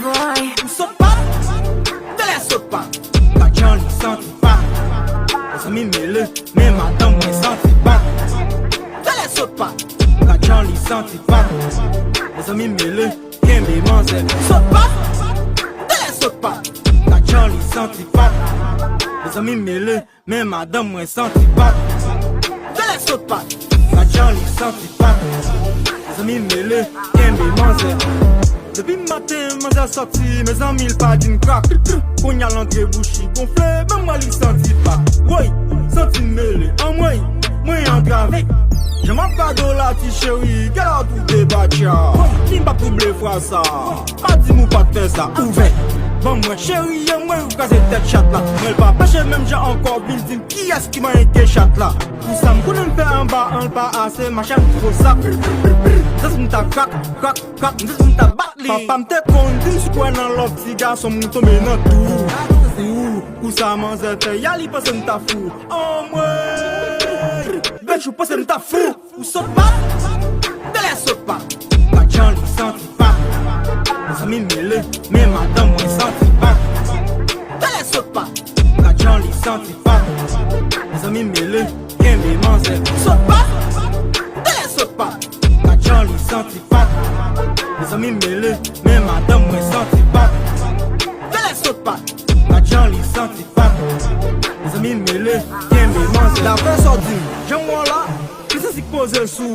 boy. Saute pas, te laisse saute pas. La Jean lui senti pas. Les amis mêlés, mais madame moi senti pas. Te laisse saute pas. La Jean lui senti pas. Les amis mêlés, qu'un bémon c'est. Saute pas, te laisse saute pas. La Jean lui senti pas. Les amis mêlés, mais madame moi senti pas. Te laisse saute pas. La Jean lui senti pas. Les amis mêlés, qu'un bémon c'est. Depuis matin, moi j'ai sorti, mes amis ils pas d'une craque. Qu'on y a l'entrée bouchée, gonflé, même moi ils sentit pas. Oui, senti mêlé, en moi entre avec. Je m'en pas de la petite chérie, qu'elle a tout débattu. Qui m'a troublé fois ça, pas dit mou pas faire ça, ouvert. Bon moi chérie, moi vous cassez tête chat là. Mais pas pêcher même j'ai encore building, qui est-ce qui m'a été chat là? Tout ça me connaît faire en bas assez, machin trop ça. Ça c'est ta crack, crack, crack, ça c'est ta batterie. Papa m'te conduit, je crois dans l'autre petit garçon, m'ont tombé dans tout. Où ça m'en fait, y'a li passe m'ta fou. Oh moi, ben je passe m'ta fou. Où saute pas, te laisse saute pas. La Jean lui senti pas. Les amis mêlés, mais madame moi senti pas. Te laisse saute pas. La Jean lui senti pas. Les amis mêlés, qu'un bémon c'est. Saute pas, te laisse saute pas. La Jean lui senti pas. Les amis mêlés, mais madame moi senti pas. Te laisse saute pas. La Jean lui senti pas. Les amis mêlés, qu'un bémon c'est. La fin sortie, j'aime moi là. Qui c'est qui pose sous?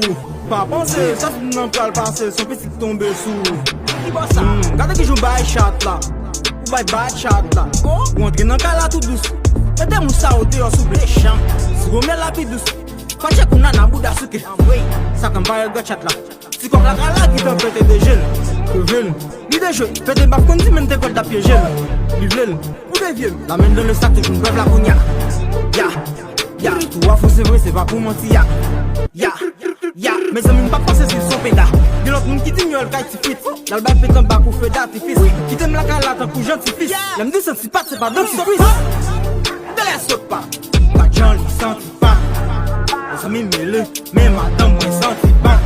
Pas penser, ça c'est n'en pas le passé, son petit tombe sous. Regardez qui joue by chat là. Ou by chat là. Ou entre dans le cas là tout douce. Mettez-moi ça au dehors sous les champs. Si vous mettez la vie douce. Quand j'ai qu'on a un bout d'asuke. Ça comme pas le chat là. Si comme la gala qui t'a pété des gels. L'idée jeu, pété baf comme si même t'es à pied gel. Livre pour des vieux. La main dans le sac, je me brève la cognac. Ya, tout à faux c'est vrai, c'est pas pour mentir. Ya, mes amis m'pas passer sur son pédard. De l'autre monde qui t'ignore, quand tu fit. L'album fait un bac pour feu d'artifice. Qui t'aime la galate, un coup gentil fils. L'aime de sentir pas, c'est pas dentifrice. Te laisse saute pas. La Jean lui senti pas. Les amis mêlés, mais madame moi senti pas.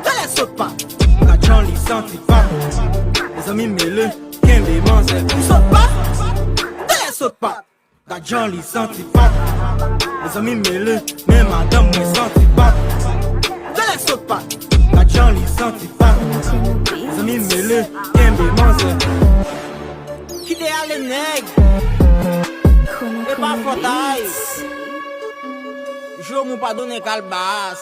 Te laisse saute pas. La Jean lui senti pas. Les amis mêlés, qu'un bémon c'est. Tu saute pas. Te laisse saute pas. La Jean lui senti pas. Les amis mêlés, mais madame moi senti pas. Te laisse saute pas. La Jean lui senti pas. Les amis mêlés, qu'un bémon c'est. Qui déale les nègres? Et pas fautaille. Je m'en pas donné calbas.